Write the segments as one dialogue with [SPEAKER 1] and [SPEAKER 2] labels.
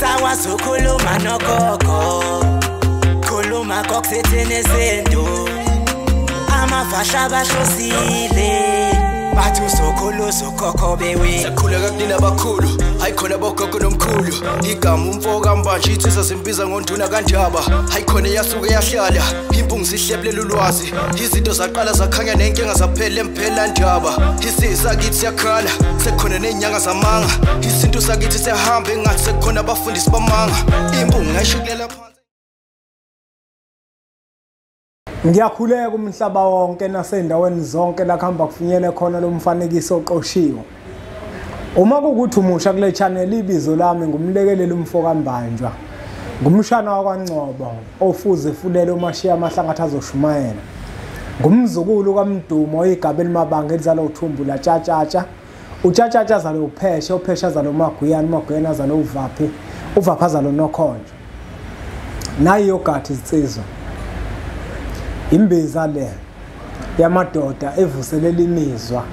[SPEAKER 1] Usakwazi ukukhuluma nogogo, khuluma kokusethene izinto, amavasha abahlosile bathi usokhuluza ukhokho bewe.
[SPEAKER 2] Sakhuleka kunina abakhulu, hayi khona bogogo nomkhulu. Igama umfoka mbanje ithisa simbiza ngonduna kanjaba. Hayi khona yasuke yahlala, impungu sihlebelela ulwazi. Izinto zaqala zakhanya nenkinga zaphela emphela njaba. Isisa kithi siyakhala, sekhona nenyanga zamanga. Izinto sakithi siyahamba engathi sekhona abafundisi bamanga. Impungu ngayishikelela phansi.
[SPEAKER 3] Ngiyakhuleka umhlaba wonke nasendaweni zonke la kuhamba kufinyele khona lo mfanekiso oqoshiwe. Uma kukuthi umusha kule channel ibizo lami ngumlekeleli umfoka mbanjwa. Ngumshana wakwaNcobo ofuze fulele umashiya amahlangatha azoshumayela. Ngumzukulu kaMdumo igaba elimabanga elizalo uthumbula Tshatatsha. uTshatatsha zalo upheshe, upheshe zalo Maguyane, Maguyane zalo uVaphi, uVaphi zalo Nokhonjo. Nayi yogathi insizwa. Imbiza le yamadoda evuselela imizwa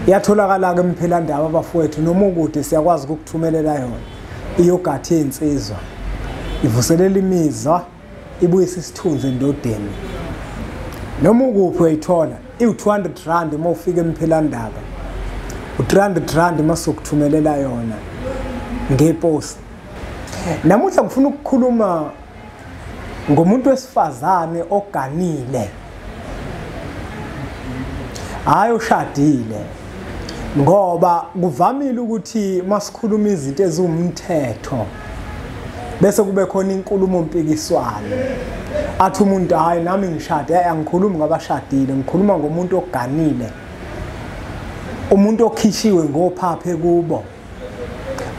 [SPEAKER 3] yatholakala ke emphilandaba abafowethu noma ukude siyakwazi ukukuthumelela yona. Iyogathi yensizwa ivuselela imizwa ibuyisa isithunzi endodeni. Noma ukuphi uyithola i200 uma ufika emphilandaba, u300 masukuthumelela yona ngeposi. Namuhla ngifuna ukukhuluma ngomuntu wesifazane oganile, hayi oshadile, ngoba kuvamile ukuthi masikhuluma izinto ezumthetho bese kube khona inkulumo mpikiswano. Athi umuntu hayi nami ngishade, angikhulumi ngabashadile, ngikhuluma ngomuntu oganile, umuntu okhishiwe ngophaphe kubo,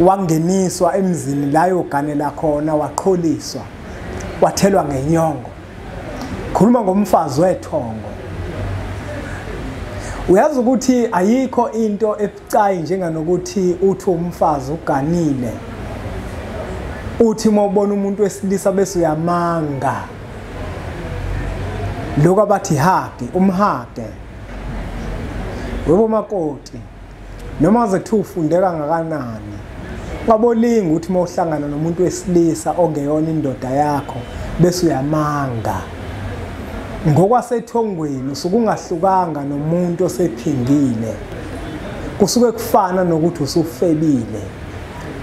[SPEAKER 3] wangeniswa emzini la yoganela khona, waqholiswa, wathelwa ngenyongo. Khuluma ngomfazi wethongo. Uyazi ukuthi ayikho into ebucayi njenganokuthi uthi umfazi uganile, uthi mawubona umuntu wesilisa bese uyamanga. Lokho abathi hagi, umhage. BoMakoti noma zethu ufundeka ngakanani, ngabolinga ukuthi mawuhlangana nomuntu wesilisa ongeyona indoda yakho bese uyamanga. Ngokwasethongweni usuke ungahlukanga nomuntu osephingile, kusuke kufana nokuthi usufebile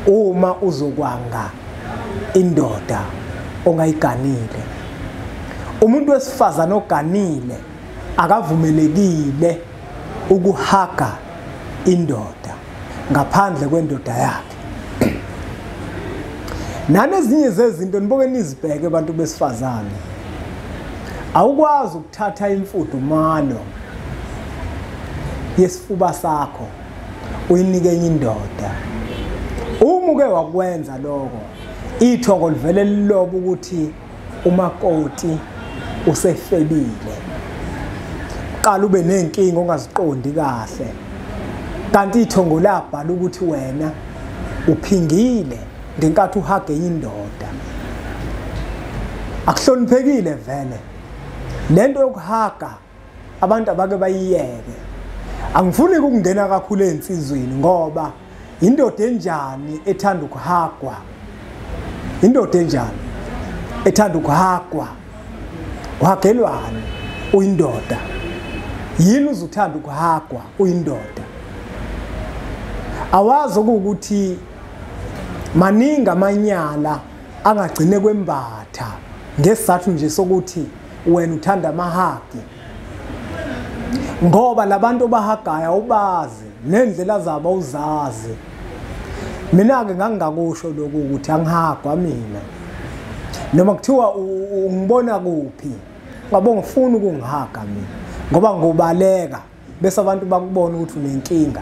[SPEAKER 3] uma uzokwanga indoda ongayiganile. Umuntu wesifazane oganile akavumelekile ukuhaga indoda ngaphandle kwendoda yakhe. Nanezinye zezinto niboke nizibheke abantu besifazane, awukwazi ukuthatha imfudumalo yesifuba sakho uyinike enye indoda. Uma uke wakwenza lokho, ithongo livele liloba ukuthi umakoti usefebile, qala ube nenkinga ongaziqondi kahle, kanti ithongo labhala ukuthi wena uphingile ngenkathi uhaga enye indoda. Akuhloniphekile vele lento yokuhaga, abantu abake bayiyeke. Angifuni ukungena kakhulu ensizweni ngoba indoda enjani ethanda ukuhagwa? Indoda enjani ethanda ukuhagwa? Uhagelwane uyindoda. Yini uzuthanda ukuhagwa uyindoda? Awazi ukuthi maningi amanyala angagcine kwembatha ngesizathu nje sokuthi wena uthanda amahagi, ngoba labantu bahagaya ubazi nendlela zabo uzazi. Mina ke ngangakusho lokho ukuthi angihagwa mina, noma kuthiwa ungibona kuphi ngabo ngifuna ukungihaga mina ngoba ngobaleka bese abantu bakubona ukuthi unenkinga.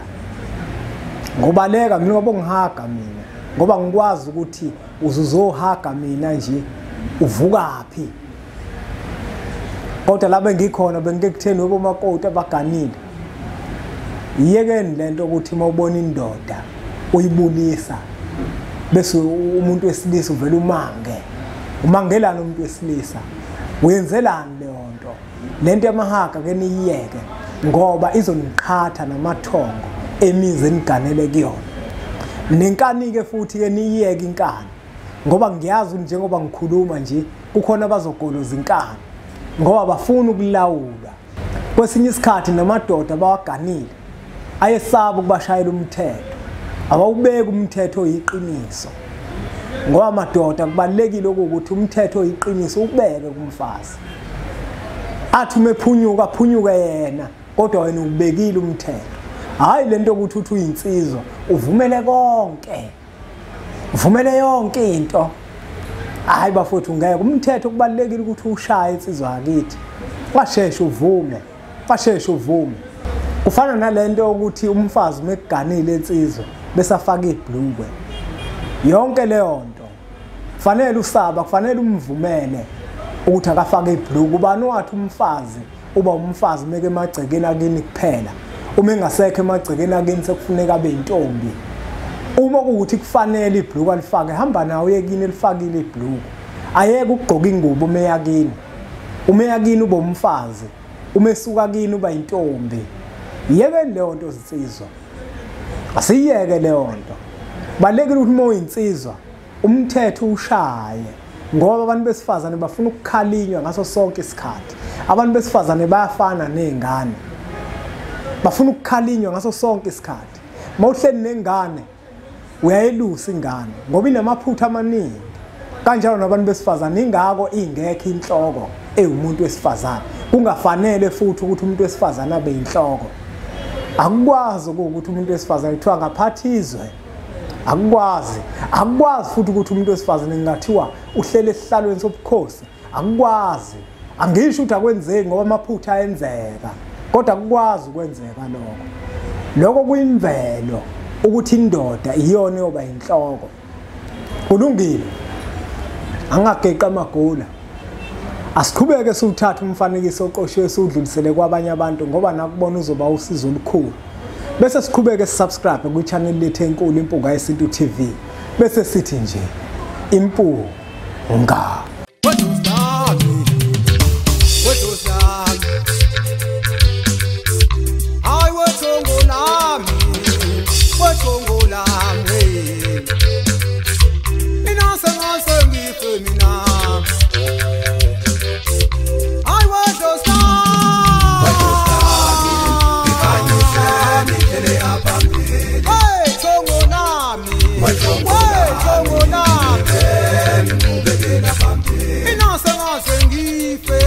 [SPEAKER 3] Ngobaleka mina ngoba ngihaga mina ngoba ngikwazi ukuthi uzuzohaga mina nje uvukaphi. Kodwa la bengikhona bengikutheni BoMakoti abaganile. Yiyekeni lento ukuthi mawubona indoda uyibulisa bese umuntu wesilisa uvela umange. Umangelana umuntu wesilisa. Uyenzelani le nto? Lento yamahaga ke niyiyeke ngoba izoniqhatha namathongo emize eniganele kuyona. nenkani ke futhi ke niyeke inkani ngoba ngiyazi njengoba ngikhuluma nje kukhona abazogoloza inkani ngoba bafuna ukulawula. Kwesinye isikhathi namadoda bawaganile ayesaba ukubashayela umthetho, awubeka umthetho oyiqiniso ngoba amadoda kubalekile ukuthi umthetho oyiqiniso ubeke kumfazi. Athi umephunyuka phunyuke yena kodwa wena ubekile umthetho. Hayi lento ukuthi uthi uyinsizwa uvumele konke, uvumele yonke into. Hayi bafowethu ngeke umthetho kubalekile ukuthi ushaye insizwa yakithi. Washesha uvume, washesha uvume. Kufana nalento ukuthi umfazi umekuganile insizwa bese afaka ibhlukwe. Yonke leyo nto kufanele usaba, kufanele umvumele ukuthi akafake ibhlukwe. Ubani wathi umfazi uba umfazi meke emagcekeni akini kuphela, uma engasekho emagcekeni akini sekufuneka abe intombi. Uma ukuthi kufanele ibhlukwe alifake, hamba nawe uyekini elifakile ibhlukwe. Ayeke ukugqoka ingubo umeyakini. Umeyakini uba umfazi, umesuka kini uba intombi. Yeke leyo nto zinsizwa. Asiyeke leyo nto. Balekile ukuthi uma uyinsizwa umthetho ushaye ngoba abantu besifazane bafuna ukukhalinywa ngaso sonke isikhathi. Abantu besifazane bayafana nezingane. Bafuna ukukhalinywa ngaso sonke isikhathi. Mawuhleli nengane uyayelusa ingane ngoba inamaphutha amaningi. Kanjalo nabantu besifazane ingako ingekho inhloko umuntu wesifazane. Kungafanele futhi ukuthi umuntu wesifazane abe inhloko. Akukwazi ukuthi umuntu wesifazane kuthiwa ngaphathizwe. Akukwazi. Akukwazi futhi ukuthi umuntu wesifazane ngingathiwa uhlele esihlalweni sobukhosi. Akukwazi. Angisho ukuthi akwenzeki ngoba amaphutha ayenzeka. Kodwa akukwazi ukwenzeka lokho. Lokho kuyimvelo ukuthi indoda iyona yoba inhloko. Kulungile. Angageqa amagula. Asiqhubeke siwuthatha umfanekiso oqoshiwe siwudlulisele kwabanye abantu ngoba nakubona uzoba usizo olukhulu. Bese siqhubeke sisubscribe ku channel lethu enkulu Impunga Yesintu TV. Bese sithi nje impunga.
[SPEAKER 4] Inasa ngase ngife